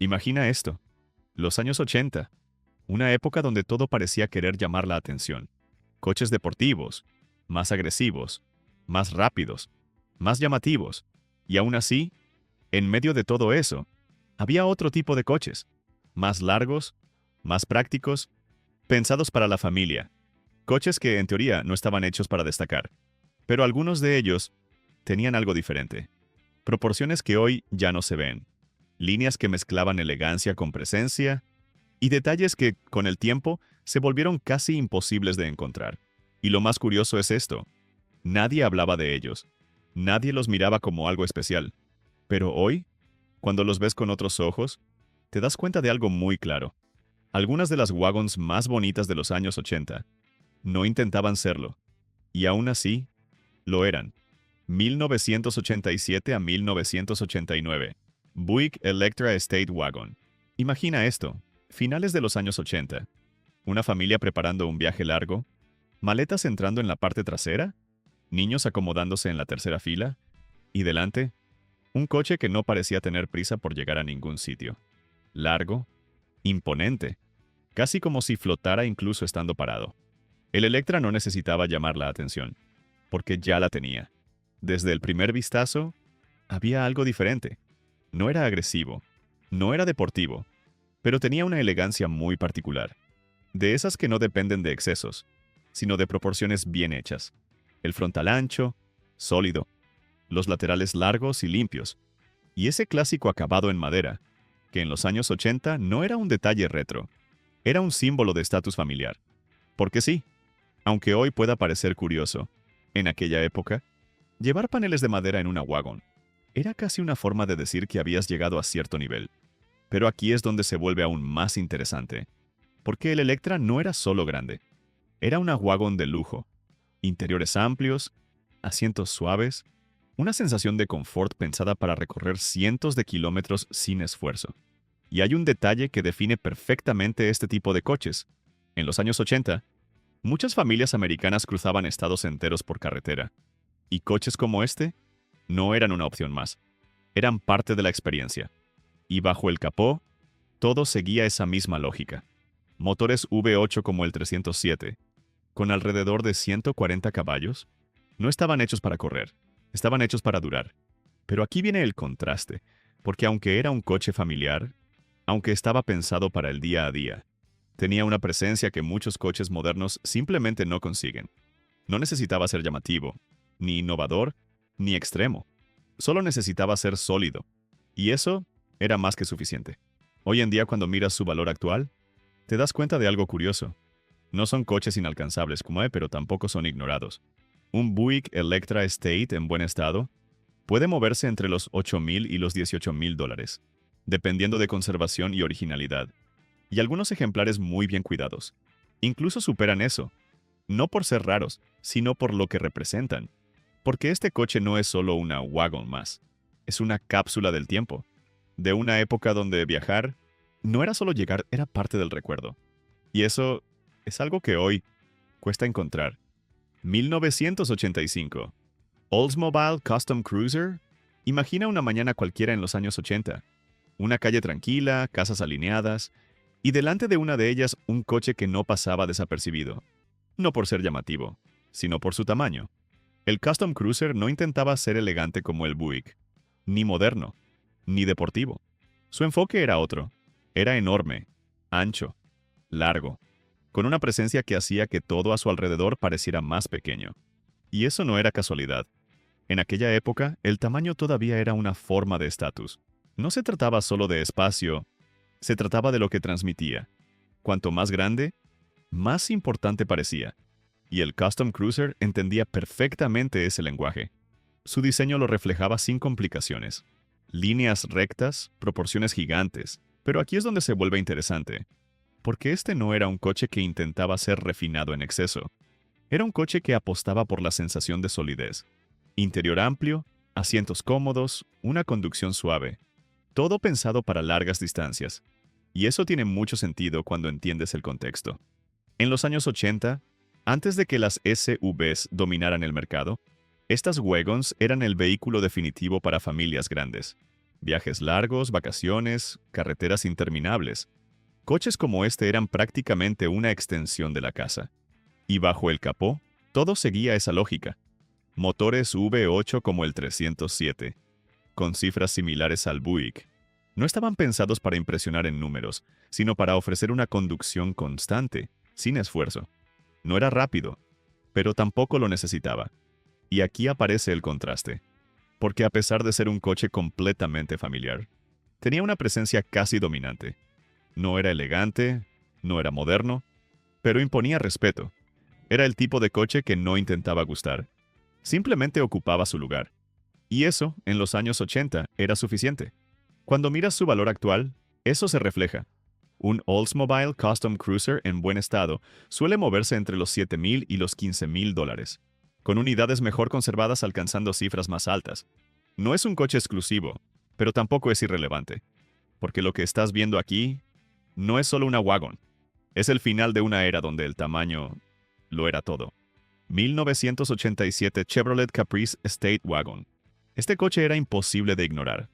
Imagina esto, los años 80, una época donde todo parecía querer llamar la atención. Coches deportivos, más agresivos, más rápidos, más llamativos. Y aún así, en medio de todo eso, había otro tipo de coches, más largos, más prácticos, pensados para la familia. Coches que en teoría no estaban hechos para destacar. Pero algunos de ellos tenían algo diferente. Proporciones que hoy ya no se ven. Líneas que mezclaban elegancia con presencia y detalles que, con el tiempo, se volvieron casi imposibles de encontrar. Y lo más curioso es esto. Nadie hablaba de ellos. Nadie los miraba como algo especial. Pero hoy, cuando los ves con otros ojos, te das cuenta de algo muy claro. Algunas de las wagons más bonitas de los años 80 no intentaban serlo. Y aún así, lo eran. 1987 a 1989. Buick Electra Estate Wagon. Imagina esto. Finales de los años 80. Una familia preparando un viaje largo. Maletas entrando en la parte trasera. Niños acomodándose en la tercera fila. Y delante, un coche que no parecía tener prisa por llegar a ningún sitio. Largo. Imponente. Casi como si flotara incluso estando parado. El Electra no necesitaba llamar la atención, porque ya la tenía. Desde el primer vistazo, había algo diferente. No era agresivo, no era deportivo, pero tenía una elegancia muy particular. De esas que no dependen de excesos, sino de proporciones bien hechas. El frontal ancho, sólido, los laterales largos y limpios, y ese clásico acabado en madera, que en los años 80 no era un detalle retro, era un símbolo de estatus familiar. Porque sí, aunque hoy pueda parecer curioso, en aquella época, llevar paneles de madera en una wagon era casi una forma de decir que habías llegado a cierto nivel. Pero aquí es donde se vuelve aún más interesante, porque el Electra no era solo grande, era una wagon de lujo, interiores amplios, asientos suaves, una sensación de confort pensada para recorrer cientos de kilómetros sin esfuerzo. Y hay un detalle que define perfectamente este tipo de coches. En los años 80, muchas familias americanas cruzaban estados enteros por carretera, y coches como este no eran una opción más, eran parte de la experiencia. Y bajo el capó, todo seguía esa misma lógica. Motores V8 como el 307, con alrededor de 140 caballos, no estaban hechos para correr, estaban hechos para durar. Pero aquí viene el contraste, porque aunque era un coche familiar, aunque estaba pensado para el día a día, tenía una presencia que muchos coches modernos simplemente no consiguen. No necesitaba ser llamativo, ni innovador, ni extremo. Solo necesitaba ser sólido. Y eso era más que suficiente. Hoy en día, cuando miras su valor actual, te das cuenta de algo curioso. No son coches inalcanzables pero tampoco son ignorados. Un Buick Electra Estate en buen estado puede moverse entre los $8,000 y los $18,000, dependiendo de conservación y originalidad. Y algunos ejemplares muy bien cuidados. Incluso superan eso. No por ser raros, sino por lo que representan. Porque este coche no es solo una wagon más. Es una cápsula del tiempo. De una época donde viajar no era solo llegar, era parte del recuerdo. Y eso es algo que hoy cuesta encontrar. 1985. Oldsmobile Custom Cruiser. Imagina una mañana cualquiera en los años 80. Una calle tranquila, casas alineadas, y delante de una de ellas un coche que no pasaba desapercibido. No por ser llamativo, sino por su tamaño. El Custom Cruiser no intentaba ser elegante como el Buick, ni moderno, ni deportivo. Su enfoque era otro. Era enorme, ancho, largo, con una presencia que hacía que todo a su alrededor pareciera más pequeño. Y eso no era casualidad. En aquella época, el tamaño todavía era una forma de estatus. No se trataba solo de espacio, se trataba de lo que transmitía. Cuanto más grande, más importante parecía. Y el Custom Cruiser entendía perfectamente ese lenguaje. Su diseño lo reflejaba sin complicaciones. Líneas rectas, proporciones gigantes. Pero aquí es donde se vuelve interesante. Porque este no era un coche que intentaba ser refinado en exceso. Era un coche que apostaba por la sensación de solidez. Interior amplio, asientos cómodos, una conducción suave. Todo pensado para largas distancias. Y eso tiene mucho sentido cuando entiendes el contexto. En los años 80, antes de que las SUVs dominaran el mercado, estas wagons eran el vehículo definitivo para familias grandes. Viajes largos, vacaciones, carreteras interminables. Coches como este eran prácticamente una extensión de la casa. Y bajo el capó, todo seguía esa lógica. Motores V8 como el 307, con cifras similares al Buick. No estaban pensados para impresionar en números, sino para ofrecer una conducción constante, sin esfuerzo. No era rápido, pero tampoco lo necesitaba. Y aquí aparece el contraste. Porque a pesar de ser un coche completamente familiar, tenía una presencia casi dominante. No era elegante, no era moderno, pero imponía respeto. Era el tipo de coche que no intentaba gustar. Simplemente ocupaba su lugar. Y eso, en los años 80, era suficiente. Cuando miras su valor actual, eso se refleja. Un Oldsmobile Custom Cruiser en buen estado suele moverse entre los $7,000 y los $15,000, con unidades mejor conservadas alcanzando cifras más altas. No es un coche exclusivo, pero tampoco es irrelevante, porque lo que estás viendo aquí no es solo una wagon, es el final de una era donde el tamaño lo era todo. 1987 Chevrolet Caprice Estate Wagon. Este coche era imposible de ignorar,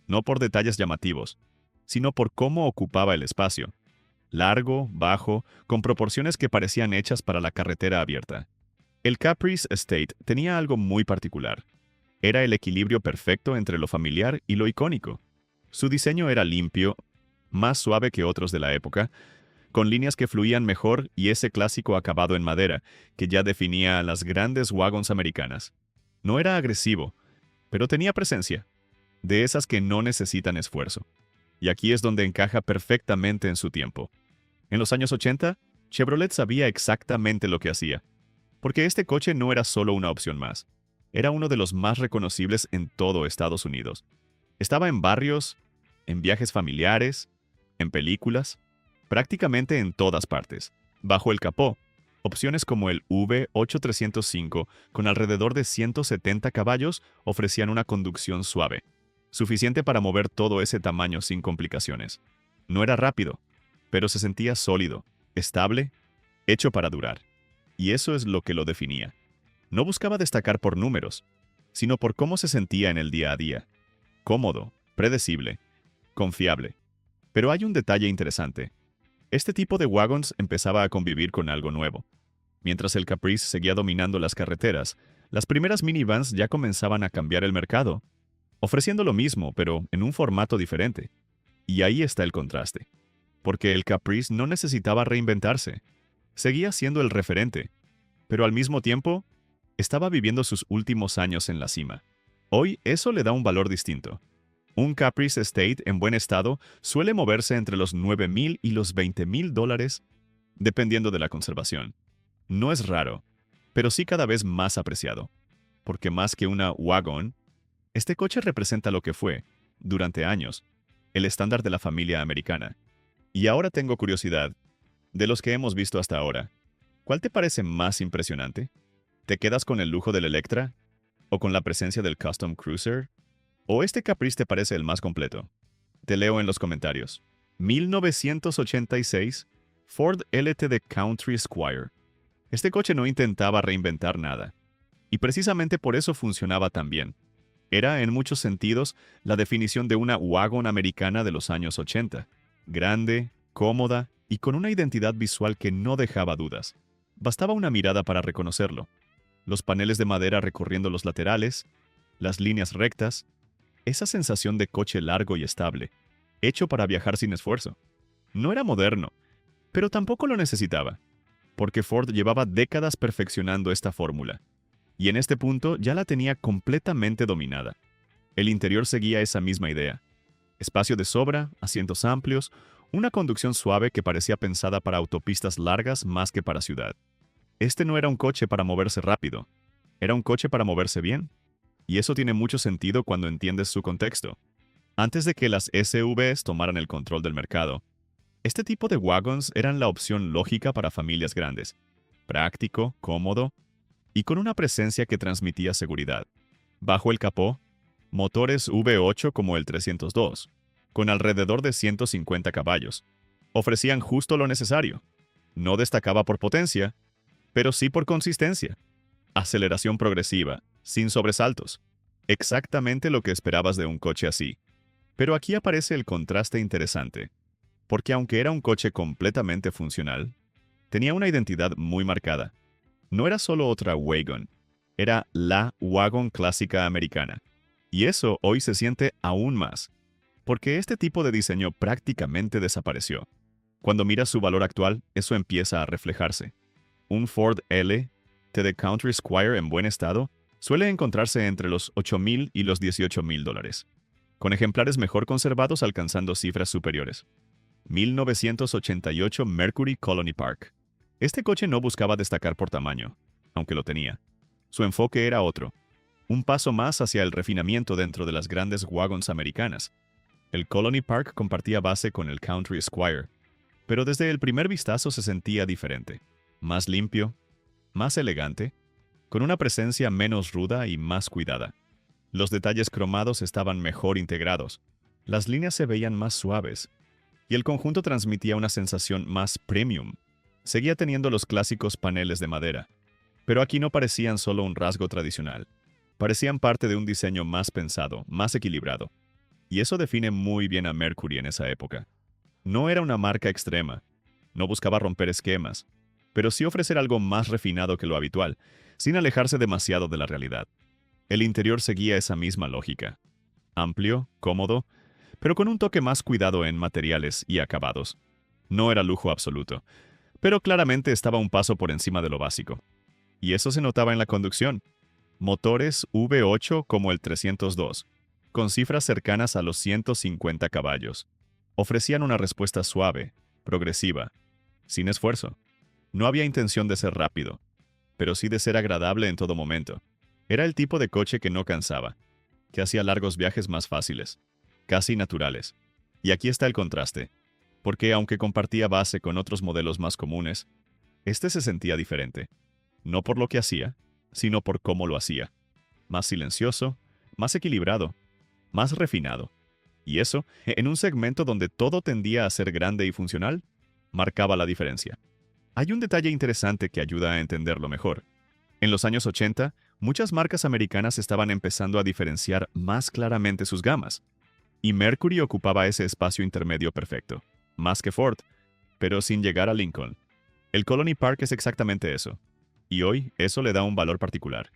no por detalles llamativos, sino por cómo ocupaba el espacio. Largo, bajo, con proporciones que parecían hechas para la carretera abierta. El Caprice Estate tenía algo muy particular. Era el equilibrio perfecto entre lo familiar y lo icónico. Su diseño era limpio, más suave que otros de la época, con líneas que fluían mejor y ese clásico acabado en madera que ya definía a las grandes wagons americanas. No era agresivo, pero tenía presencia, de esas que no necesitan esfuerzo. Y aquí es donde encaja perfectamente en su tiempo. En los años 80, Chevrolet sabía exactamente lo que hacía, porque este coche no era solo una opción más. Era uno de los más reconocibles en todo Estados Unidos. Estaba en barrios, en viajes familiares, en películas, prácticamente en todas partes. Bajo el capó, opciones como el V8305 con alrededor de 170 caballos ofrecían una conducción suave, suficiente para mover todo ese tamaño sin complicaciones. No era rápido, pero se sentía sólido, estable, hecho para durar. Y eso es lo que lo definía. No buscaba destacar por números, sino por cómo se sentía en el día a día. Cómodo, predecible, confiable. Pero hay un detalle interesante. Este tipo de wagons empezaba a convivir con algo nuevo. Mientras el Caprice seguía dominando las carreteras, las primeras minivans ya comenzaban a cambiar el mercado, ofreciendo lo mismo, pero en un formato diferente. Y ahí está el contraste. Porque el Caprice no necesitaba reinventarse. Seguía siendo el referente, pero al mismo tiempo, estaba viviendo sus últimos años en la cima. Hoy eso le da un valor distinto. Un Caprice Estate en buen estado suele moverse entre los $9,000 y los $20,000, dependiendo de la conservación. No es raro, pero sí cada vez más apreciado, porque más que una wagon, este coche representa lo que fue, durante años, el estándar de la familia americana. Y ahora tengo curiosidad, de los que hemos visto hasta ahora, ¿cuál te parece más impresionante? ¿Te quedas con el lujo del Electra? ¿O con la presencia del Custom Cruiser? ¿O este Caprice te parece el más completo? Te leo en los comentarios. 1986 Ford LTD Country Squire. Este coche no intentaba reinventar nada. Y precisamente por eso funcionaba tan bien. Era, en muchos sentidos, la definición de una wagon americana de los años 80. Grande, cómoda y con una identidad visual que no dejaba dudas. Bastaba una mirada para reconocerlo. Los paneles de madera recorriendo los laterales, las líneas rectas, esa sensación de coche largo y estable, hecho para viajar sin esfuerzo. No era moderno, pero tampoco lo necesitaba, porque Ford llevaba décadas perfeccionando esta fórmula, y en este punto ya la tenía completamente dominada. El interior seguía esa misma idea. Espacio de sobra, asientos amplios, una conducción suave que parecía pensada para autopistas largas más que para ciudad. Este no era un coche para moverse rápido, era un coche para moverse bien. Y eso tiene mucho sentido cuando entiendes su contexto. Antes de que las SUVs tomaran el control del mercado, este tipo de wagons eran la opción lógica para familias grandes. Práctico, cómodo y con una presencia que transmitía seguridad. Bajo el capó, motores V8 como el 302, con alrededor de 150 caballos. Ofrecían justo lo necesario. No destacaba por potencia, pero sí por consistencia. Aceleración progresiva, sin sobresaltos. Exactamente lo que esperabas de un coche así. Pero aquí aparece el contraste interesante, porque aunque era un coche completamente funcional, tenía una identidad muy marcada. No era solo otra wagon, era la wagon clásica americana. Y eso hoy se siente aún más, porque este tipo de diseño prácticamente desapareció. Cuando miras su valor actual, eso empieza a reflejarse. Un Ford L TD Country Squire en buen estado suele encontrarse entre los $8,000 y los $18,000, con ejemplares mejor conservados alcanzando cifras superiores. 1988 Mercury Colony Park. Este coche no buscaba destacar por tamaño, aunque lo tenía. Su enfoque era otro, un paso más hacia el refinamiento dentro de las grandes wagons americanas. El Colony Park compartía base con el Country Squire, pero desde el primer vistazo se sentía diferente, más limpio, más elegante, con una presencia menos ruda y más cuidada. Los detalles cromados estaban mejor integrados, las líneas se veían más suaves, y el conjunto transmitía una sensación más premium. Seguía teniendo los clásicos paneles de madera, pero aquí no parecían solo un rasgo tradicional. Parecían parte de un diseño más pensado, más equilibrado. Y eso define muy bien a Mercury en esa época. No era una marca extrema, no buscaba romper esquemas, pero sí ofrecer algo más refinado que lo habitual, sin alejarse demasiado de la realidad. El interior seguía esa misma lógica. Amplio, cómodo, pero con un toque más cuidado en materiales y acabados. No era lujo absoluto, pero claramente estaba un paso por encima de lo básico. Y eso se notaba en la conducción. Motores V8 como el 302, con cifras cercanas a los 150 caballos. Ofrecían una respuesta suave, progresiva, sin esfuerzo. No había intención de ser rápido, pero sí de ser agradable en todo momento. Era el tipo de coche que no cansaba, que hacía largos viajes más fáciles, casi naturales. Y aquí está el contraste, porque aunque compartía base con otros modelos más comunes, este se sentía diferente. No por lo que hacía, sino por cómo lo hacía. Más silencioso, más equilibrado, más refinado. Y eso, en un segmento donde todo tendía a ser grande y funcional, marcaba la diferencia. Hay un detalle interesante que ayuda a entenderlo mejor. En los años 80, muchas marcas americanas estaban empezando a diferenciar más claramente sus gamas, y Mercury ocupaba ese espacio intermedio perfecto, más que Ford, pero sin llegar a Lincoln. El Colony Park es exactamente eso, y hoy eso le da un valor particular.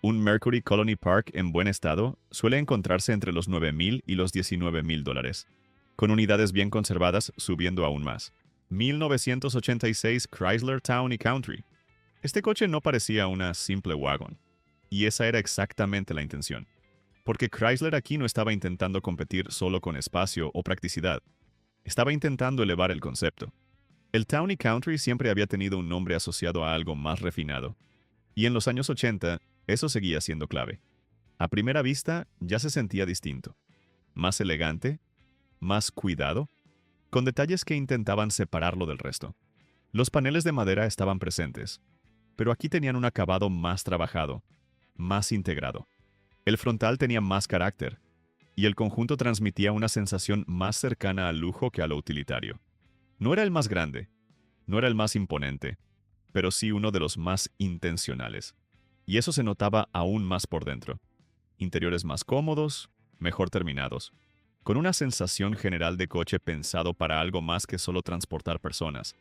Un Mercury Colony Park en buen estado suele encontrarse entre los $9,000 y los $19,000, con unidades bien conservadas subiendo aún más. 1986 Chrysler Town y Country. Este coche no parecía una simple wagon, y esa era exactamente la intención. Porque Chrysler aquí no estaba intentando competir solo con espacio o practicidad, estaba intentando elevar el concepto. El Town y Country siempre había tenido un nombre asociado a algo más refinado, y en los años 80 eso seguía siendo clave. A primera vista ya se sentía distinto, más elegante, más cuidado, con detalles que intentaban separarlo del resto. Los paneles de madera estaban presentes, pero aquí tenían un acabado más trabajado, más integrado. El frontal tenía más carácter, y el conjunto transmitía una sensación más cercana al lujo que a lo utilitario. No era el más grande, no era el más imponente, pero sí uno de los más intencionales. Y eso se notaba aún más por dentro. Interiores más cómodos, mejor terminados, con una sensación general de coche pensado para algo más que solo transportar personas.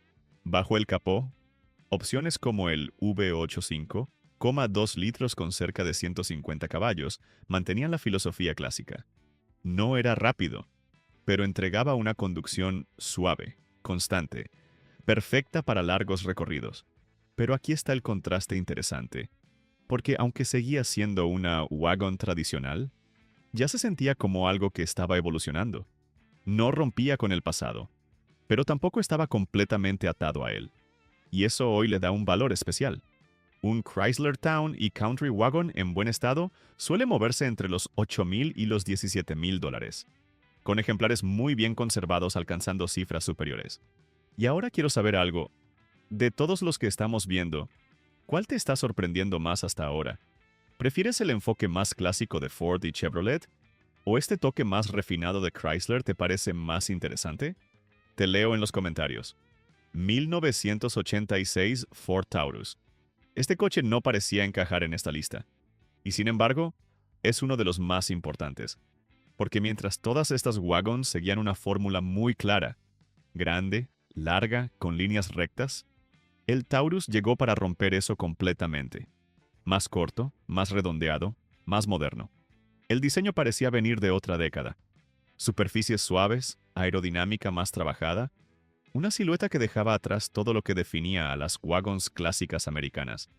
Bajo el capó, opciones como el V85, 2 litros con cerca de 150 caballos, mantenían la filosofía clásica. No era rápido, pero entregaba una conducción suave, constante, perfecta para largos recorridos. Pero aquí está el contraste interesante, porque aunque seguía siendo una wagon tradicional, ya se sentía como algo que estaba evolucionando. No rompía con el pasado, pero tampoco estaba completamente atado a él. Y eso hoy le da un valor especial. Un Chrysler Town y Country Wagon en buen estado suele moverse entre los $8,000 y los $17,000, con ejemplares muy bien conservados alcanzando cifras superiores. Y ahora quiero saber algo. De todos los que estamos viendo, ¿cuál te está sorprendiendo más hasta ahora? ¿Prefieres el enfoque más clásico de Ford y Chevrolet? ¿O este toque más refinado de Chrysler te parece más interesante? Te leo en los comentarios. 1986 Ford Taurus. Este coche no parecía encajar en esta lista, y sin embargo, es uno de los más importantes. Porque mientras todas estas wagons seguían una fórmula muy clara, grande, larga, con líneas rectas, el Taurus llegó para romper eso completamente. Más corto, más redondeado, más moderno. El diseño parecía venir de otra década. Superficies suaves, aerodinámica más trabajada, una silueta que dejaba atrás todo lo que definía a las wagons clásicas americanas.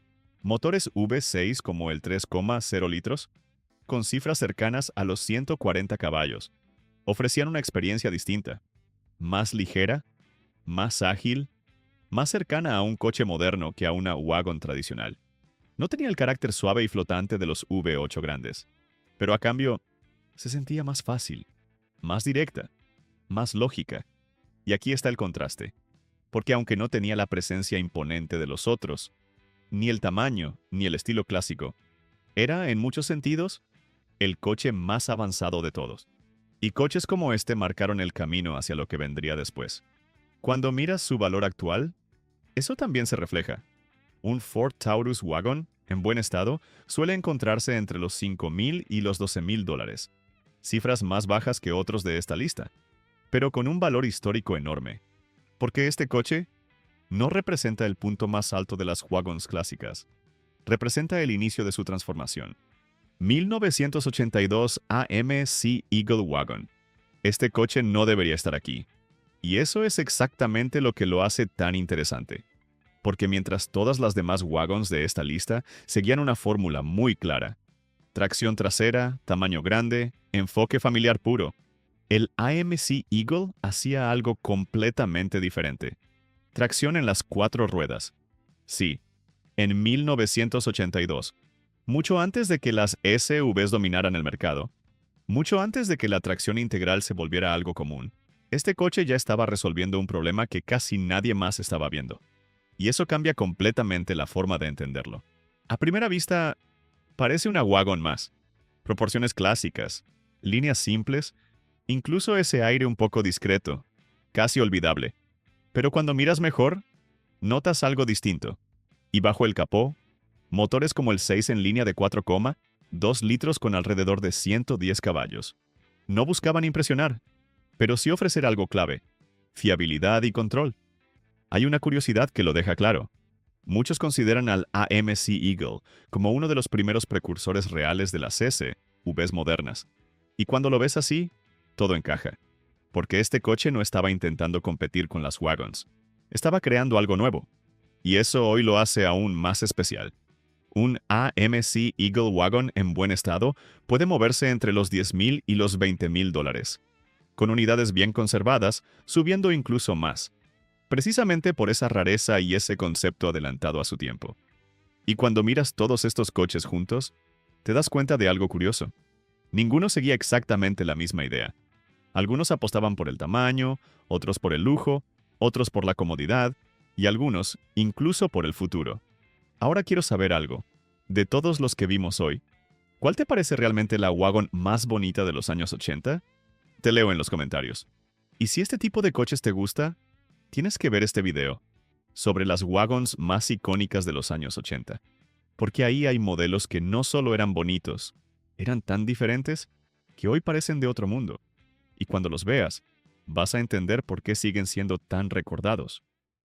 Motores V6 como el 3,0 litros, con cifras cercanas a los 140 caballos, ofrecían una experiencia distinta, más ligera, más ágil, más cercana a un coche moderno que a una wagon tradicional. No tenía el carácter suave y flotante de los V8 grandes, pero a cambio se sentía más fácil, más directa, más lógica. Y aquí está el contraste, porque aunque no tenía la presencia imponente de los otros, ni el tamaño ni el estilo clásico, era, en muchos sentidos, el coche más avanzado de todos. Y coches como este marcaron el camino hacia lo que vendría después. Cuando miras su valor actual, eso también se refleja. Un Ford Taurus Wagon, en buen estado, suele encontrarse entre los $5,000 y los $12,000, cifras más bajas que otros de esta lista, pero con un valor histórico enorme, porque este coche no representa el punto más alto de las wagons clásicas, representa el inicio de su transformación. 1982 AMC Eagle Wagon. Este coche no debería estar aquí. Y eso es exactamente lo que lo hace tan interesante. Porque mientras todas las demás wagons de esta lista seguían una fórmula muy clara, tracción trasera, tamaño grande, enfoque familiar puro, el AMC Eagle hacía algo completamente diferente. Tracción en las 4 ruedas. Sí, en 1982, mucho antes de que las SUVs dominaran el mercado, mucho antes de que la tracción integral se volviera algo común, este coche ya estaba resolviendo un problema que casi nadie más estaba viendo. Y eso cambia completamente la forma de entenderlo. A primera vista, parece una wagon más. Proporciones clásicas, líneas simples, incluso ese aire un poco discreto, casi olvidable. Pero cuando miras mejor, notas algo distinto. Y bajo el capó, motores como el 6 en línea de 4,2 litros con alrededor de 110 caballos. No buscaban impresionar, pero sí ofrecer algo clave: fiabilidad y control. Hay una curiosidad que lo deja claro. Muchos consideran al AMC Eagle como uno de los primeros precursores reales de las SUVs modernas. Y cuando lo ves así, todo encaja. Porque este coche no estaba intentando competir con las wagons. Estaba creando algo nuevo. Y eso hoy lo hace aún más especial. Un AMC Eagle Wagon en buen estado puede moverse entre los $10,000 y los $20,000, con unidades bien conservadas, subiendo incluso más, precisamente por esa rareza y ese concepto adelantado a su tiempo. Y cuando miras todos estos coches juntos, te das cuenta de algo curioso. Ninguno seguía exactamente la misma idea. Algunos apostaban por el tamaño, otros por el lujo, otros por la comodidad, y algunos incluso por el futuro. Ahora quiero saber algo. De todos los que vimos hoy, ¿cuál te parece realmente la wagon más bonita de los años 80? Te leo en los comentarios. Y si este tipo de coches te gusta, tienes que ver este video sobre las wagons más icónicas de los años 80. Porque ahí hay modelos que no solo eran bonitos, eran tan diferentes que hoy parecen de otro mundo. Y cuando los veas, vas a entender por qué siguen siendo tan recordados.